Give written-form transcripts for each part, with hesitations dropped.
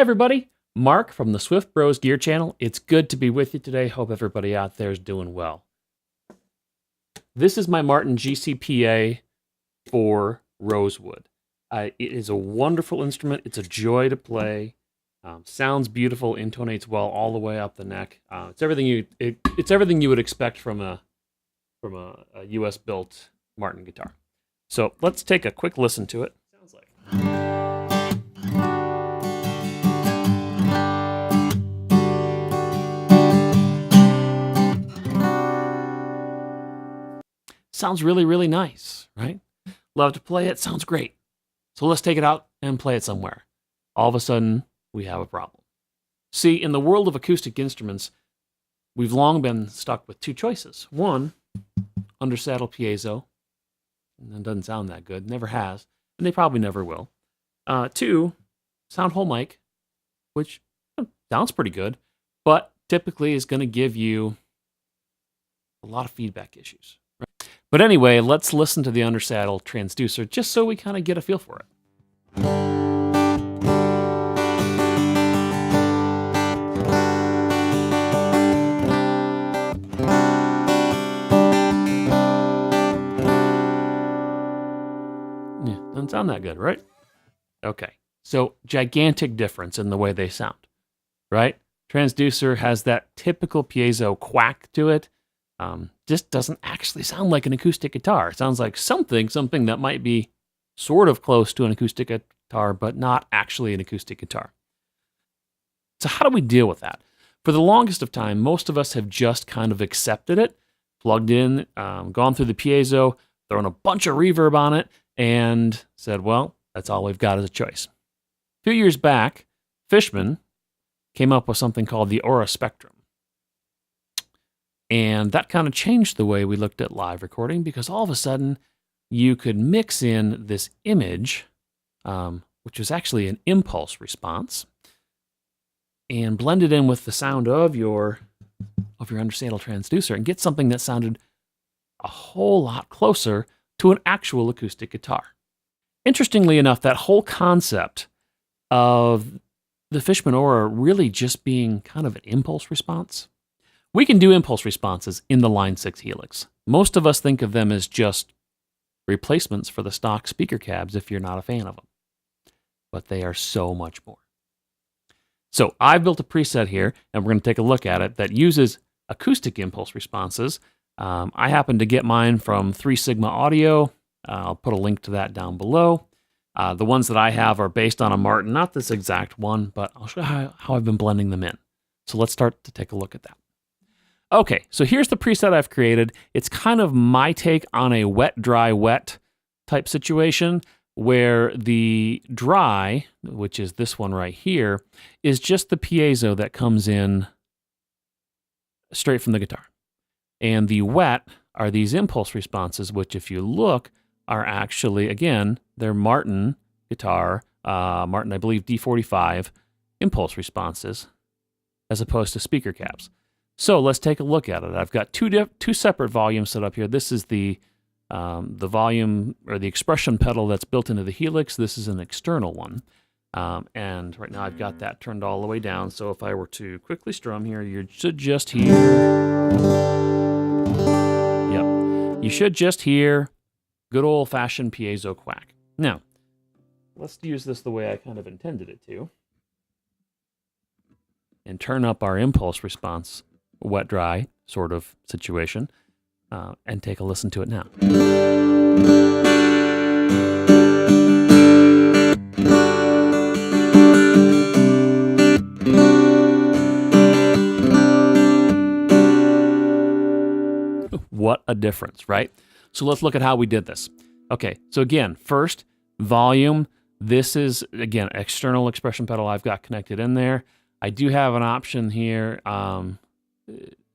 everybody, Mark from the Swift Bros Gear Channel. It's good to be with you today. Hope everybody out there is doing well. This is my Martin GCPA for Rosewood. It is a wonderful instrument. It's a joy to play. Sounds beautiful, intonates well all the way up the neck. It's everything you would expect from a US built Martin guitar. So let's take a quick listen to it. Sounds like. Sounds really, really nice, right? Love to play it. Sounds great. So let's take it out and play it somewhere. All of a sudden, we have a problem. See, in the world of acoustic instruments, we've long been stuck with two choices. One, undersaddle piezo. And that doesn't sound that good. Never has. And they probably never will. Two, sound hole mic, which sounds pretty good, but typically is going to give you a lot of feedback issues. But anyway, let's listen to the undersaddle transducer just so we kind of get a feel for it. Yeah, doesn't sound that good, right? Okay, so gigantic difference in the way they sound, right? Transducer has that typical piezo quack to it. Just doesn't actually sound like an acoustic guitar. It sounds like something that might be sort of close to an acoustic guitar, but not actually an acoustic guitar. So how do we deal with that? For the longest of time, most of us have just kind of accepted it, plugged in, gone through the piezo, thrown a bunch of reverb on it, and said, well, that's all we've got as a choice. A few years back, Fishman came up with something called the Aura Spectrum. And that kind of changed the way we looked at live recording, because all of a sudden you could mix in this image, which was actually an impulse response, and blend it in with the sound of your undersaddle transducer and get something that sounded a whole lot closer to an actual acoustic guitar. Interestingly enough, that whole concept of the Fishman Aura really just being kind of an impulse response. We can do impulse responses in the Line 6 Helix. Most of us think of them as just replacements for the stock speaker cabs if you're not a fan of them. But they are so much more. So I've built a preset here, and we're going to take a look at it, that uses acoustic impulse responses. I happen to get mine from 3 Sigma Audio. I'll put a link to that down below. The ones that I have are based on a Martin, not this exact one, but I'll show you how I've been blending them in. So let's start to take a look at that. Okay, so here's the preset I've created. It's kind of my take on a wet, dry, wet type situation, where the dry, which is this one right here, is just the piezo that comes in straight from the guitar. And the wet are these impulse responses, which if you look, are actually, again, they're Martin guitar, Martin, I believe, D45 impulse responses, as opposed to speaker cabs. So let's take a look at it. I've got two separate volumes set up here. This is the volume or the expression pedal that's built into the Helix. This is an external one. And right now I've got that turned all the way down. So if I were to quickly strum here, you should just hear... Yep. You should just hear good old-fashioned piezo quack. Now, let's use this the way I kind of intended it to. And turn up our impulse response, wet, dry sort of situation, and take a listen to it now. What a difference, right? So let's look at how we did this. Okay, so again, first, volume. This is, again, external expression pedal I've got connected in there. I do have an option here.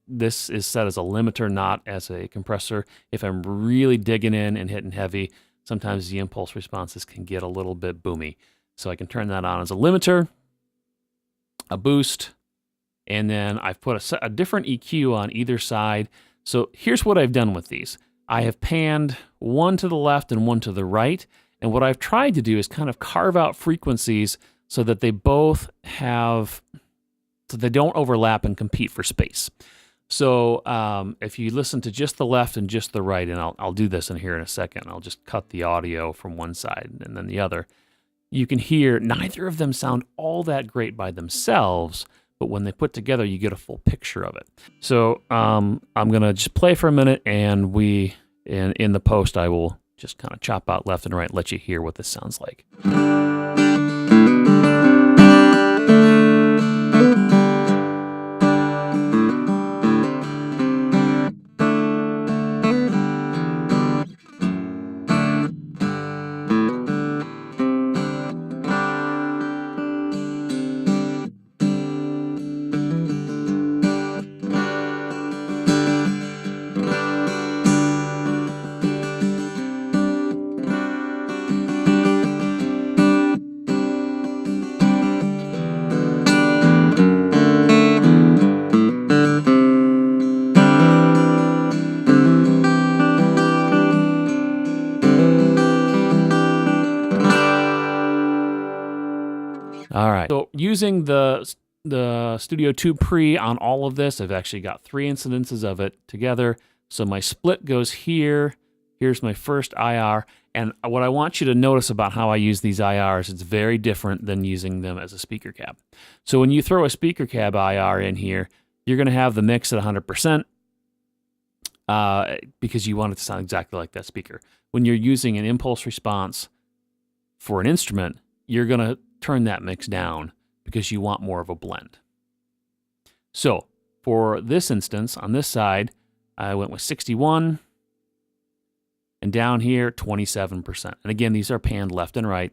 This is set as a limiter, not as a compressor. If I'm really digging in and hitting heavy, sometimes the impulse responses can get a little bit boomy. So I can turn that on as a limiter, a boost, and then I've put a different EQ on either side. So here's what I've done with these. I have panned one to the left and one to the right. And what I've tried to do is kind of carve out frequencies so that they both have, so they don't overlap and compete for space. So if you listen to just the left and just the right, and I'll do this in here in a second, I'll just cut the audio from one side and then the other, you can hear neither of them sound all that great by themselves, but when they put together, you get a full picture of it. So I'm going to just play for a minute, and in the post, I will just kind of chop out left and right, let you hear what this sounds like. All right. So using the Studio 2 Pre on all of this, I've actually got 3 incidences of it together. So my split goes here. Here's my first IR. And what I want you to notice about how I use these IRs, it's very different than using them as a speaker cab. So when you throw a speaker cab IR in here, you're going to have the mix at 100% because you want it to sound exactly like that speaker. When you're using an impulse response for an instrument, you're going to turn that mix down because you want more of a blend. So for this instance, on this side, I went with 61, and down here, 27%. And again, these are panned left and right.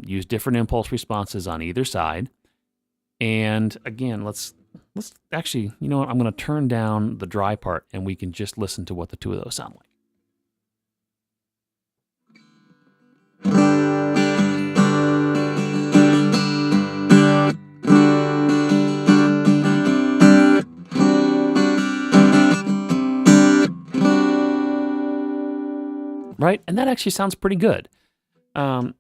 Use different impulse responses on either side. And again, let's actually, you know what? I'm going to turn down the dry part, and we can just listen to what the two of those sound like. Right? And that actually sounds pretty good. A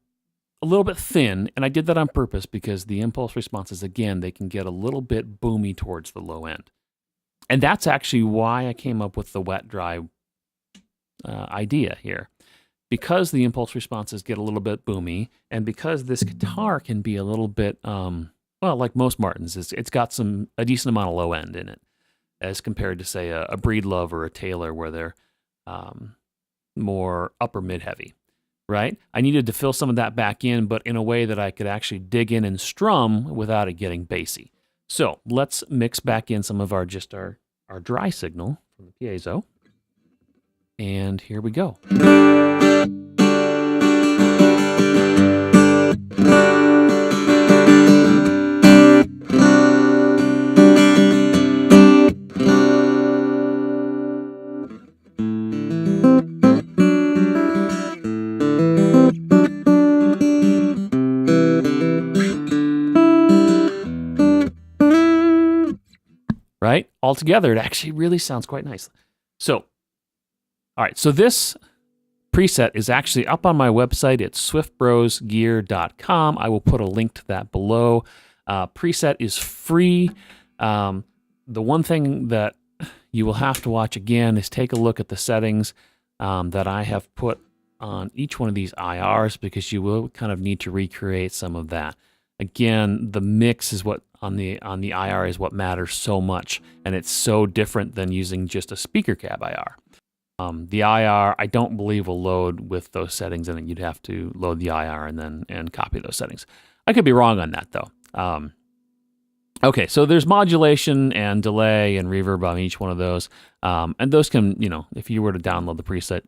little bit thin, and I did that on purpose because the impulse responses, again, they can get a little bit boomy towards the low end. And that's actually why I came up with the wet-dry idea here. Because the impulse responses get a little bit boomy, and because this guitar can be a little bit, well, like most Martins, it's got a decent amount of low end in it, as compared to, say, a Breedlove or a Taylor, where they're more upper mid-heavy, right? I needed to fill some of that back in, but in a way that I could actually dig in and strum without it getting bassy. So let's mix back in some of our dry signal from the piezo. And here we go. Right? All together, it actually really sounds quite nice. So, all right, so this preset is actually up on my website. It's swiftbrosgear.com. I will put a link to that below. Preset is free. The one thing that you will have to watch again is take a look at the settings that I have put on each one of these IRs, because you will kind of need to recreate some of that. Again, the mix is what on the IR is what matters so much, and it's so different than using just a speaker cab IR. The IR, I don't believe, will load with those settings in it. You'd have to load the IR and copy those settings. I could be wrong on that, though. Okay, so there's modulation and delay and reverb on each one of those. And those can, if you were to download the preset,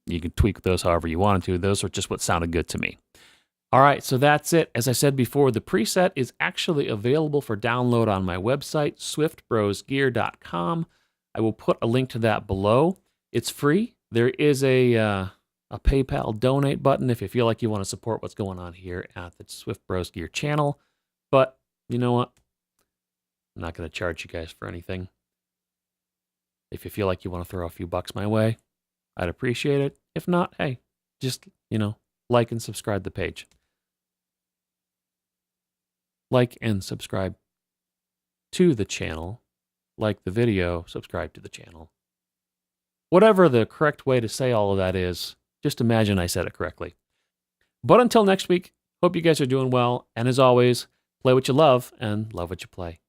you can tweak those however you wanted to. Those are just what sounded good to me. All right, so that's it. As I said before, the preset is actually available for download on my website, swiftbrosgear.com. I will put a link to that below. It's free. There is a PayPal donate button if you feel like you want to support what's going on here at the Swift Bros Gear channel. But you know what? I'm not going to charge you guys for anything. If you feel like you want to throw a few bucks my way, I'd appreciate it. If not, hey, just, like and subscribe to the page. like and subscribe to the channel. Like the video, subscribe to the channel. Whatever the correct way to say all of that is, just imagine I said it correctly. But until next week, hope you guys are doing well. And as always, play what you love and love what you play.